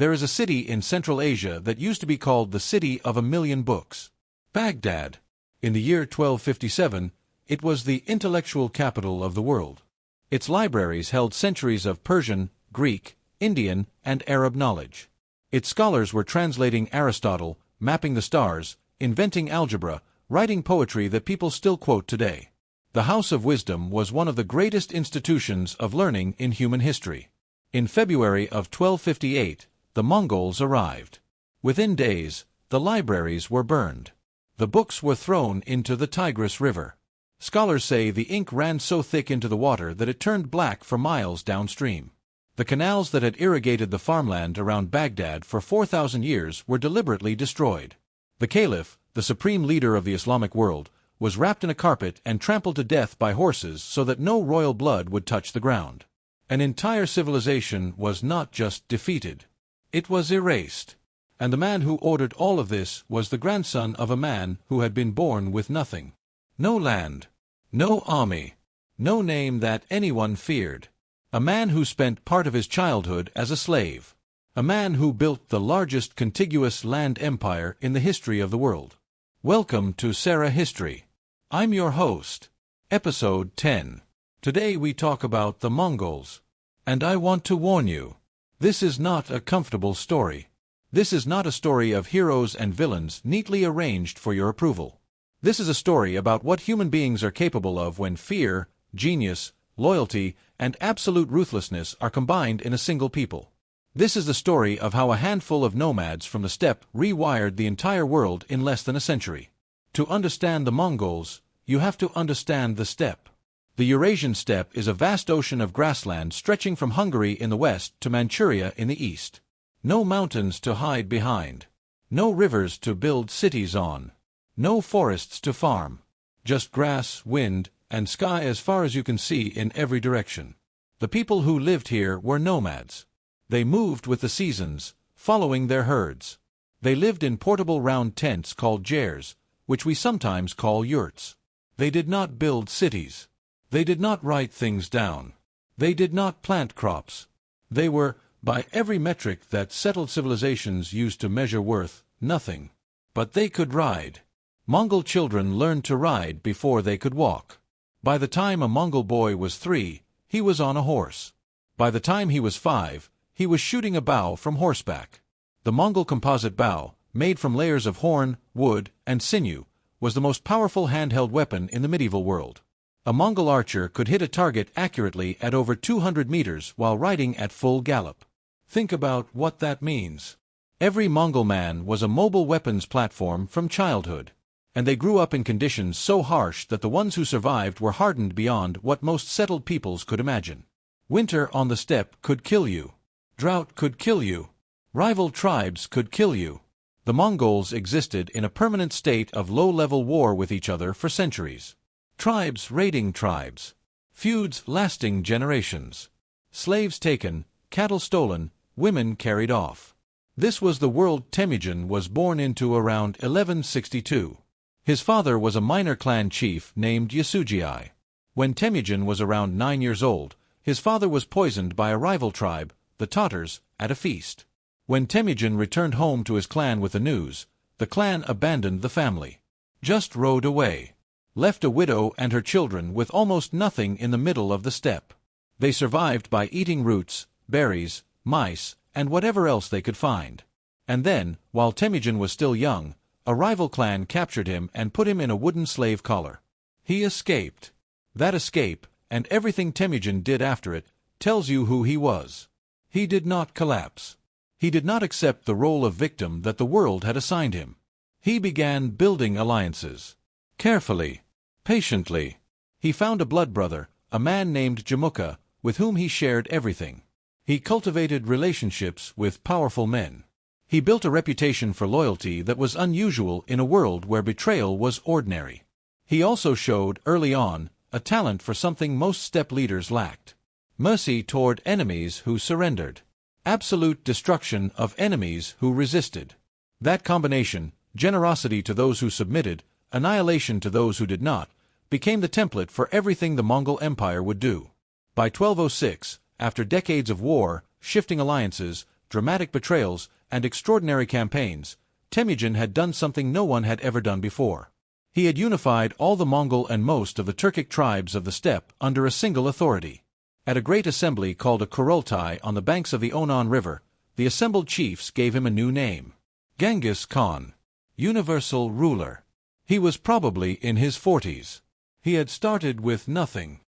There is a city in Central Asia that used to be called the City of a Million Books. Baghdad. In the year 1257, it was the intellectual capital of the world. Its libraries held centuries of Persian, Greek, Indian, and Arab knowledge. Its scholars were translating Aristotle, mapping the stars, inventing algebra, writing poetry that people still quote today. The House of Wisdom was one of the greatest institutions of learning in human history. In February of 1258, the Mongols arrived. Within days, the libraries were burned. The books were thrown into the Tigris River. Scholars say the ink ran so thick into the water that it turned black for miles downstream. The canals that had irrigated the farmland around Baghdad for 4,000 years were deliberately destroyed. The Caliph, the supreme leader of the Islamic world, was wrapped in a carpet and trampled to death by horses so that no royal blood would touch the ground. An entire civilization was not just defeated. It was erased. And the man who ordered all of this was the grandson of a man who had been born with nothing. No land. No army. No name that anyone feared. A man who spent part of his childhood as a slave. A man who built the largest contiguous land empire in the history of the world. Welcome to Sera History. I'm your host. Episode 10. Today we talk about the Mongols. And I want to warn you. This is not a comfortable story. This is not a story of heroes and villains neatly arranged for your approval. This is a story about what human beings are capable of when fear, genius, loyalty, and absolute ruthlessness are combined in a single people. This is the story of how a handful of nomads from the steppe rewired the entire world in less than a century. To understand the Mongols, you have to understand the steppe. The Eurasian steppe is a vast ocean of grassland stretching from Hungary in the west to Manchuria in the east. No mountains to hide behind. No rivers to build cities on. No forests to farm. Just grass, wind, and sky as far as you can see in every direction. The people who lived here were nomads. They moved with the seasons, following their herds. They lived in portable round tents called jairs, which we sometimes call yurts. They did not build cities. They did not write things down. They did not plant crops. They were, by every metric that settled civilizations used to measure worth, nothing. But they could ride. Mongol children learned to ride before they could walk. By the time a Mongol boy was 3, he was on a horse. By the time he was 5, he was shooting a bow from horseback. The Mongol composite bow, made from layers of horn, wood, and sinew, was the most powerful handheld weapon in the medieval world. A Mongol archer could hit a target accurately at over 200 meters while riding at full gallop. Think about what that means. Every Mongol man was a mobile weapons platform from childhood. And they grew up in conditions so harsh that the ones who survived were hardened beyond what most settled peoples could imagine. Winter on the steppe could kill you. Drought could kill you. Rival tribes could kill you. The Mongols existed in a permanent state of low-level war with each other for centuries. Tribes raiding tribes. Feuds lasting generations. Slaves taken, cattle stolen, women carried off. This was the world Temujin was born into around 1162. His father was a minor clan chief named Yasugei. When Temujin was around 9 years old, his father was poisoned by a rival tribe, the Tatars, at a feast. When Temujin returned home to his clan with the news, the clan abandoned the family. Just rode away. Left a widow and her children with almost nothing in the middle of the steppe. They survived by eating roots, berries, mice, and whatever else they could find. And then, while Temujin was still young, a rival clan captured him and put him in a wooden slave collar. He escaped. That escape, and everything Temujin did after it, tells you who he was. He did not collapse. He did not accept the role of victim that the world had assigned him. He began building alliances. Carefully. Patiently. He found a blood brother, a man named Jamuka, with whom he shared everything. He cultivated relationships with powerful men. He built a reputation for loyalty that was unusual in a world where betrayal was ordinary. He also showed, early on, a talent for something most steppe leaders lacked. Mercy toward enemies who surrendered. Absolute destruction of enemies who resisted. That combination, generosity to those who submitted, annihilation to those who did not, became the template for everything the Mongol Empire would do. By 1206, after decades of war, shifting alliances, dramatic betrayals, and extraordinary campaigns, Temujin had done something no one had ever done before. He had unified all the Mongol and most of the Turkic tribes of the steppe under a single authority. At a great assembly called a Kurultai on the banks of the Onon River, the assembled chiefs gave him a new name: Genghis Khan, universal ruler. He was probably in his 40s. He had started with nothing.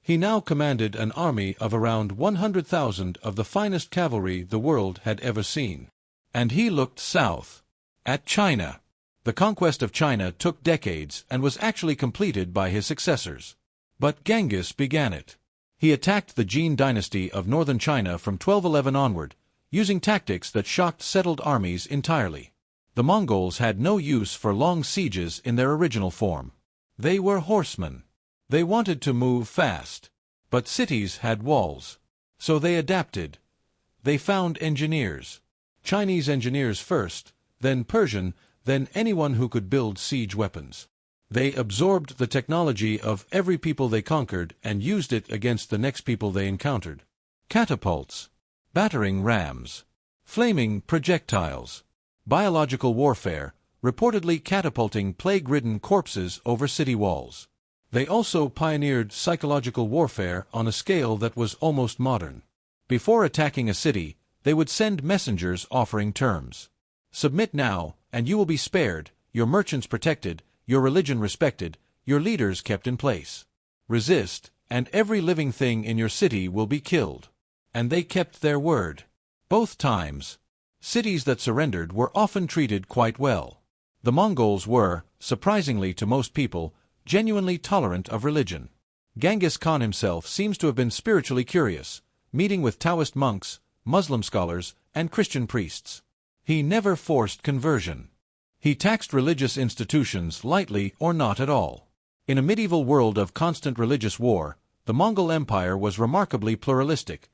He now commanded an army of around 100,000 of the finest cavalry the world had ever seen. And he looked south, at China. The conquest of China took decades and was actually completed by his successors. But Genghis began it. He attacked the Jin dynasty of northern China from 1211 onward, using tactics that shocked settled armies entirely. The Mongols had no use for long sieges in their original form. They were horsemen. They wanted to move fast. But cities had walls. So they adapted. They found engineers. Chinese engineers first, then Persian, then anyone who could build siege weapons. They absorbed the technology of every people they conquered and used it against the next people they encountered. Catapults, battering rams, flaming projectiles, biological warfare, reportedly catapulting plague-ridden corpses over city walls. They also pioneered psychological warfare on a scale that was almost modern. Before attacking a city, they would send messengers offering terms. Submit now, and you will be spared, your merchants protected, your religion respected, your leaders kept in place. Resist, and every living thing in your city will be killed. And they kept their word. Both times. Cities that surrendered were often treated quite well. The Mongols were, surprisingly to most people, genuinely tolerant of religion. Genghis Khan himself seems to have been spiritually curious, meeting with Taoist monks, Muslim scholars, and Christian priests. He never forced conversion. He taxed religious institutions lightly or not at all. In a medieval world of constant religious war, the Mongol Empire was remarkably pluralistic,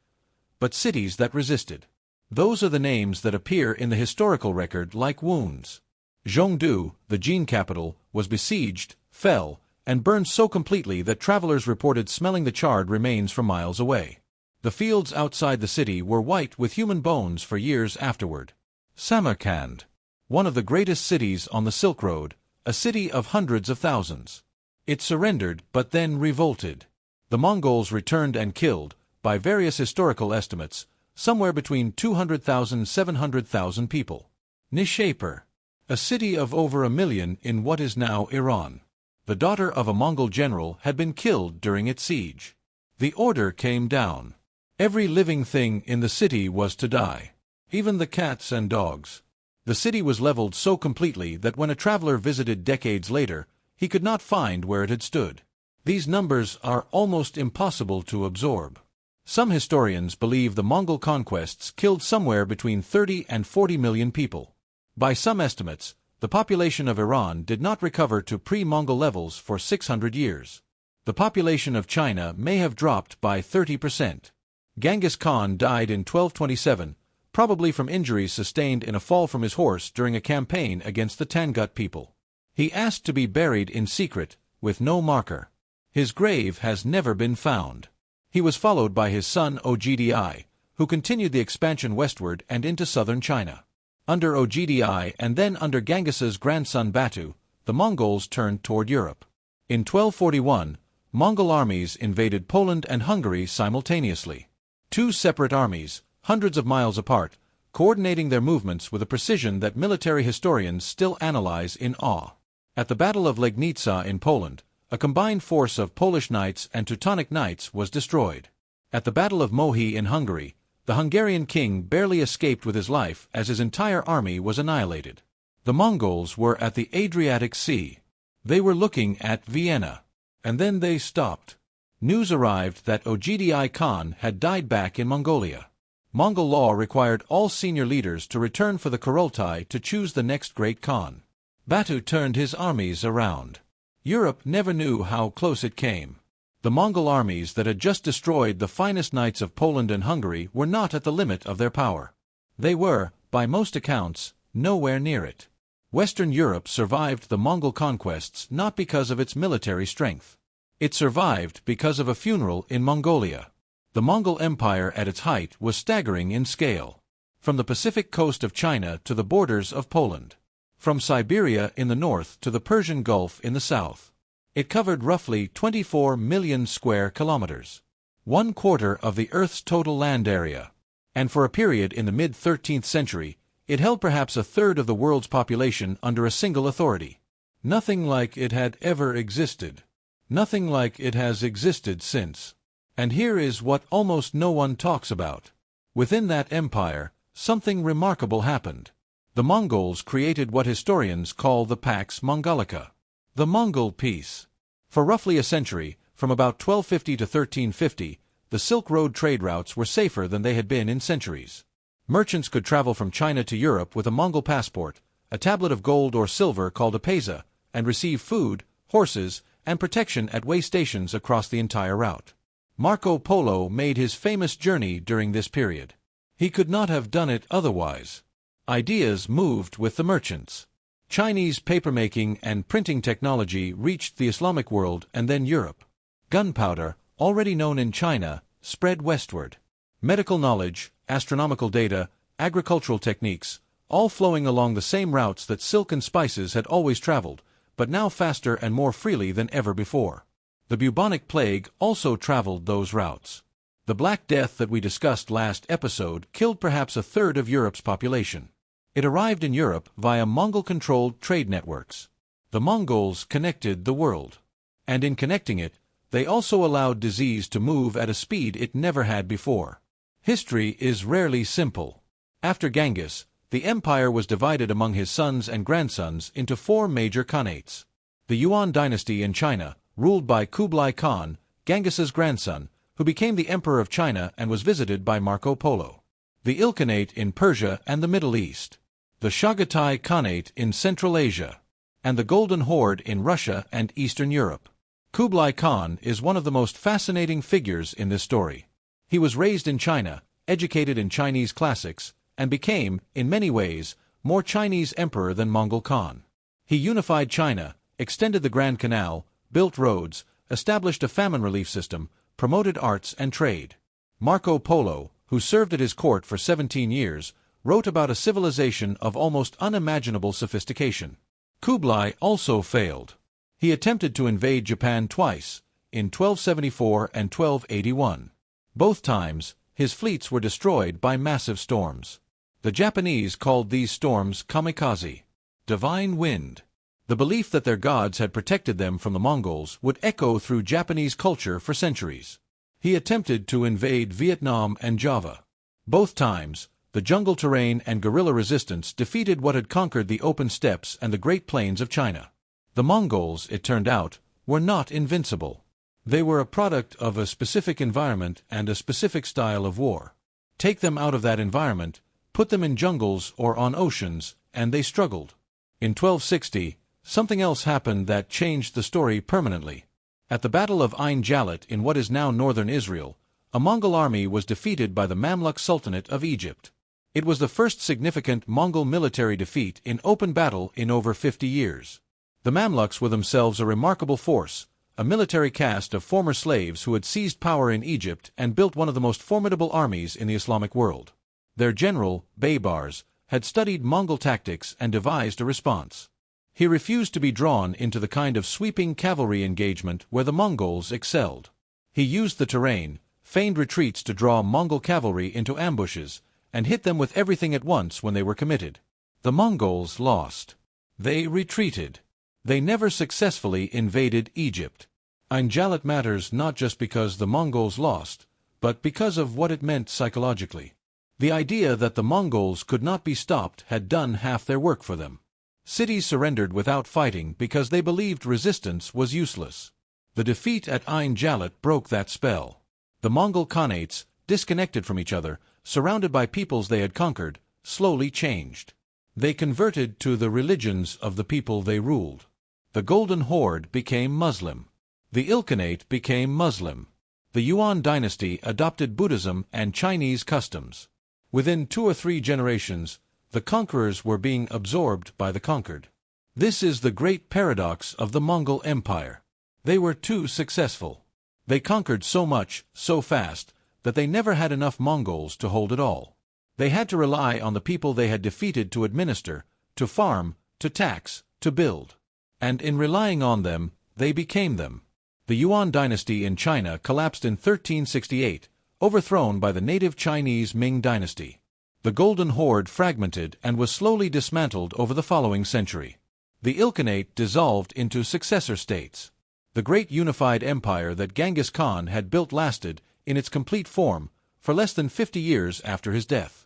but cities that resisted. Those are the names that appear in the historical record like wounds. Zhongdu, the Jin capital, was besieged, fell, and burned so completely that travelers reported smelling the charred remains from miles away. The fields outside the city were white with human bones for years afterward. Samarkand, one of the greatest cities on the Silk Road, a city of hundreds of thousands. It surrendered but then revolted. The Mongols returned and killed, by various historical estimates, somewhere between 200,000 and 700,000 people. Nishapur, a city of over 1 million in what is now Iran. The daughter of a Mongol general had been killed during its siege. The order came down. Every living thing in the city was to die. Even the cats and dogs. The city was leveled so completely that when a traveler visited decades later, he could not find where it had stood. These numbers are almost impossible to absorb. Some historians believe the Mongol conquests killed somewhere between 30 and 40 million people. By some estimates, the population of Iran did not recover to pre-Mongol levels for 600 years. The population of China may have dropped by 30%. Genghis Khan died in 1227, probably from injuries sustained in a fall from his horse during a campaign against the Tangut people. He asked to be buried in secret, with no marker. His grave has never been found. He was followed by his son Ogdi, who continued the expansion westward and into southern China. Under Ogdi and then under Genghis's grandson Batu, the Mongols turned toward Europe. In 1241, Mongol armies invaded Poland and Hungary simultaneously. Two separate armies, hundreds of miles apart, coordinating their movements with a precision that military historians still analyze in awe. At the Battle of Legnica in Poland, a combined force of Polish knights and Teutonic knights was destroyed. At the Battle of Mohi in Hungary, the Hungarian king barely escaped with his life as his entire army was annihilated. The Mongols were at the Adriatic Sea. They were looking at Vienna. And then they stopped. News arrived that Ogdi Khan had died back in Mongolia. Mongol law required all senior leaders to return for the Kurultai to choose the next great Khan. Batu turned his armies around. Europe never knew how close it came. The Mongol armies that had just destroyed the finest knights of Poland and Hungary were not at the limit of their power. They were, by most accounts, nowhere near it. Western Europe survived the Mongol conquests not because of its military strength. It survived because of a funeral in Mongolia. The Mongol Empire at its height was staggering in scale. from the Pacific coast of China to the borders of Poland, from Siberia in the north to the Persian Gulf in the south. It covered roughly 24 million square kilometers, 1/4 of the Earth's total land area, and for a period in the mid-13th century, it held perhaps a third of the world's population under a single authority. Nothing like it had ever existed. Nothing like it has existed since. And here is what almost no one talks about. Within that empire, something remarkable happened. The Mongols created what historians call the Pax Mongolica, the Mongol Peace. For roughly a century, from about 1250 to 1350, the Silk Road trade routes were safer than they had been in centuries. Merchants could travel from China to Europe with a Mongol passport, a tablet of gold or silver called a pesa, and receive food, horses, and protection at way stations across the entire route. Marco Polo made his famous journey during this period. He could not have done it otherwise. Ideas moved with the merchants. Chinese papermaking and printing technology reached the Islamic world and then Europe. Gunpowder, already known in China, spread westward. Medical knowledge, astronomical data, agricultural techniques, all flowing along the same routes that silk and spices had always traveled, but now faster and more freely than ever before. The bubonic plague also traveled those routes. The Black Death that we discussed last episode killed perhaps a third of Europe's population. It arrived in Europe via Mongol-controlled trade networks. The Mongols connected the world. And in connecting it, they also allowed disease to move at a speed it never had before. History is rarely simple. After Genghis, the empire was divided among his sons and grandsons into 4 major khanates. The Yuan dynasty in China, ruled by Kublai Khan, Genghis's grandson, who became the emperor of China and was visited by Marco Polo. The Ilkhanate in Persia and the Middle East. The Chagatai Khanate in Central Asia. And the Golden Horde in Russia and Eastern Europe. Kublai Khan is one of the most fascinating figures in this story. He was raised in China, educated in Chinese classics, and became, in many ways, more Chinese emperor than Mongol Khan. He unified China, extended the Grand Canal, built roads, established a famine relief system, promoted arts and trade. Marco Polo, who served at his court for 17 years, wrote about a civilization of almost unimaginable sophistication. Kublai also failed. He attempted to invade Japan twice, in 1274 and 1281. Both times, his fleets were destroyed by massive storms. The Japanese called these storms kamikaze, divine wind. The belief that their gods had protected them from the Mongols would echo through Japanese culture for centuries. He attempted to invade Vietnam and Java. Both times, the jungle terrain and guerrilla resistance defeated what had conquered the open steppes and the Great Plains of China. The Mongols, it turned out, were not invincible. They were a product of a specific environment and a specific style of war. Take them out of that environment, put them in jungles or on oceans, and they struggled. In 1260, something else happened that changed the story permanently. At the Battle of Ain Jalut in what is now northern Israel, a Mongol army was defeated by the Mamluk Sultanate of Egypt. It was the first significant Mongol military defeat in open battle in over 50 years. The Mamluks were themselves a remarkable force, a military caste of former slaves who had seized power in Egypt and built one of the most formidable armies in the Islamic world. Their general, Baybars, had studied Mongol tactics and devised a response. He refused to be drawn into the kind of sweeping cavalry engagement where the Mongols excelled. He used the terrain, feigned retreats to draw Mongol cavalry into ambushes, and hit them with everything at once when they were committed. The Mongols lost. They retreated. They never successfully invaded Egypt. Ain Jalut matters not just because the Mongols lost, but because of what it meant psychologically. The idea that the Mongols could not be stopped had done half their work for them. Cities surrendered without fighting because they believed resistance was useless. The defeat at Ain Jalut broke that spell. The Mongol Khanates, disconnected from each other, surrounded by peoples they had conquered, slowly changed. They converted to the religions of the people they ruled. The Golden Horde became Muslim. The Ilkhanate became Muslim. The Yuan dynasty adopted Buddhism and Chinese customs. Within 2 or 3 generations, the conquerors were being absorbed by the conquered. This is the great paradox of the Mongol Empire. They were too successful. They conquered so much, so fast, that they never had enough Mongols to hold it all. They had to rely on the people they had defeated to administer, to farm, to tax, to build. And in relying on them, they became them. The Yuan dynasty in China collapsed in 1368, overthrown by the native Chinese Ming dynasty. The Golden Horde fragmented and was slowly dismantled over the following century. The Ilkhanate dissolved into successor states. The great unified empire that Genghis Khan had built lasted, in its complete form, for less than 50 years after his death.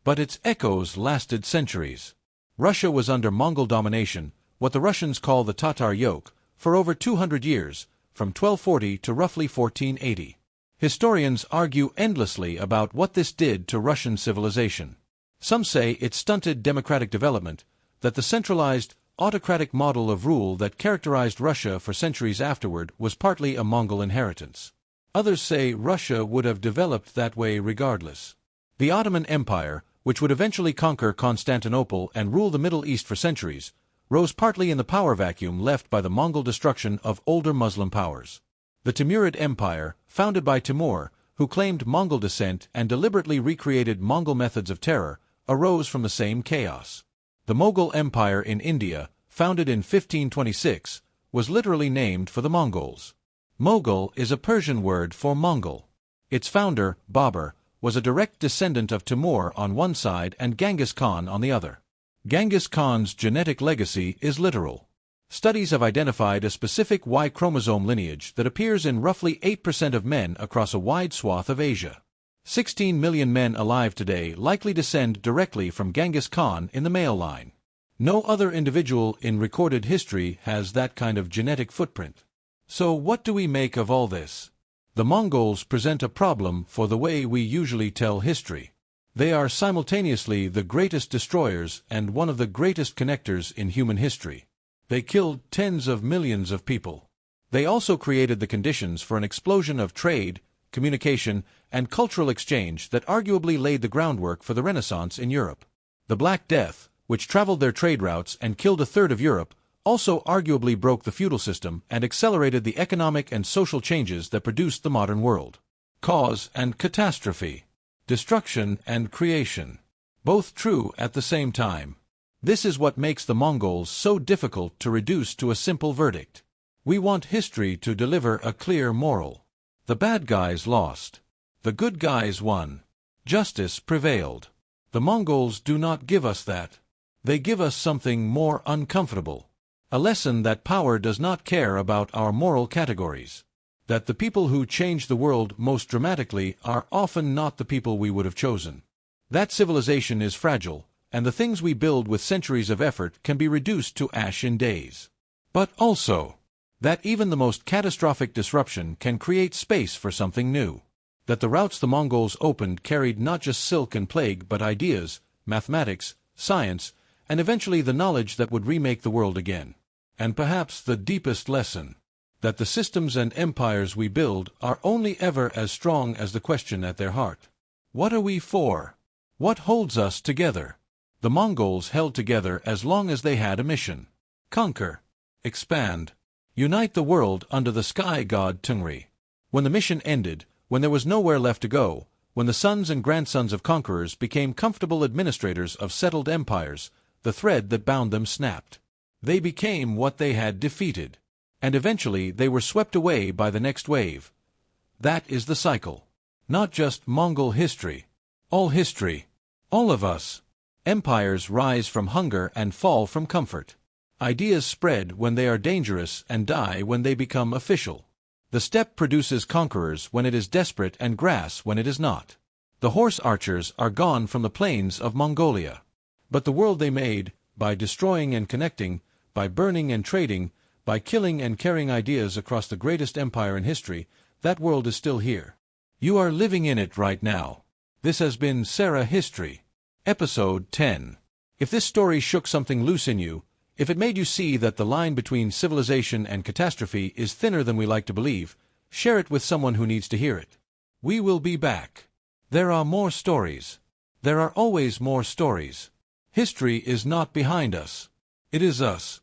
But its echoes lasted centuries. Russia was under Mongol domination, what the Russians call the Tatar yoke, for over 200 years, from 1240 to roughly 1480. Historians argue endlessly about what this did to Russian civilization. Some say it stunted democratic development, that the centralized, autocratic model of rule that characterized Russia for centuries afterward was partly a Mongol inheritance. Others say Russia would have developed that way regardless. The Ottoman Empire, which would eventually conquer Constantinople and rule the Middle East for centuries, rose partly in the power vacuum left by the Mongol destruction of older Muslim powers. The Timurid Empire, founded by Timur, who claimed Mongol descent and deliberately recreated Mongol methods of terror, arose from the same chaos. The Mughal Empire in India, founded in 1526, was literally named for the Mongols. Mughal is a Persian word for Mongol. Its founder, Babur, was a direct descendant of Timur on one side and Genghis Khan on the other. Genghis Khan's genetic legacy is literal. Studies have identified a specific Y chromosome lineage that appears in roughly 8% of men across a wide swath of Asia. 16 million men alive today likely descend directly from Genghis Khan in the male line. No other individual in recorded history has that kind of genetic footprint. So what do we make of all this? The Mongols present a problem for the way we usually tell history. They are simultaneously the greatest destroyers and one of the greatest connectors in human history. They killed tens of millions of people. They also created the conditions for an explosion of trade, communication, and cultural exchange that arguably laid the groundwork for the Renaissance in Europe. The Black Death, which traveled their trade routes and killed a third of Europe, also arguably broke the feudal system and accelerated the economic and social changes that produced the modern world. Cause and catastrophe. Destruction and creation. Both true at the same time. This is what makes the Mongols so difficult to reduce to a simple verdict. We want history to deliver a clear moral. The bad guys lost. The good guys won. Justice prevailed. The Mongols do not give us that. They give us something more uncomfortable. A lesson that power does not care about our moral categories. That the people who change the world most dramatically are often not the people we would have chosen. That civilization is fragile, and the things we build with centuries of effort can be reduced to ash in days. But also, that even the most catastrophic disruption can create space for something new. That the routes the Mongols opened carried not just silk and plague but ideas, mathematics, science, and eventually the knowledge that would remake the world again. And perhaps the deepest lesson, that the systems and empires we build are only ever as strong as the question at their heart. What are we for? What holds us together? The Mongols held together as long as they had a mission. Conquer. Expand. Unite the world under the sky god Tungri. When the mission ended, when there was nowhere left to go, when the sons and grandsons of conquerors became comfortable administrators of settled empires, the thread that bound them snapped. They became what they had defeated. And eventually they were swept away by the next wave. That is the cycle. Not just Mongol history. All history. All of us. Empires rise from hunger and fall from comfort. Ideas spread when they are dangerous and die when they become official. The steppe produces conquerors when it is desperate and grass when it is not. The horse archers are gone from the plains of Mongolia. But the world they made, by destroying and connecting, by burning and trading, by killing and carrying ideas across the greatest empire in history, that world is still here. You are living in it right now. This has been Sera History. Episode 10. If this story shook something loose in you, if it made you see that the line between civilization and catastrophe is thinner than we like to believe, share it with someone who needs to hear it. We will be back. There are more stories. There are always more stories. History is not behind us. It is us.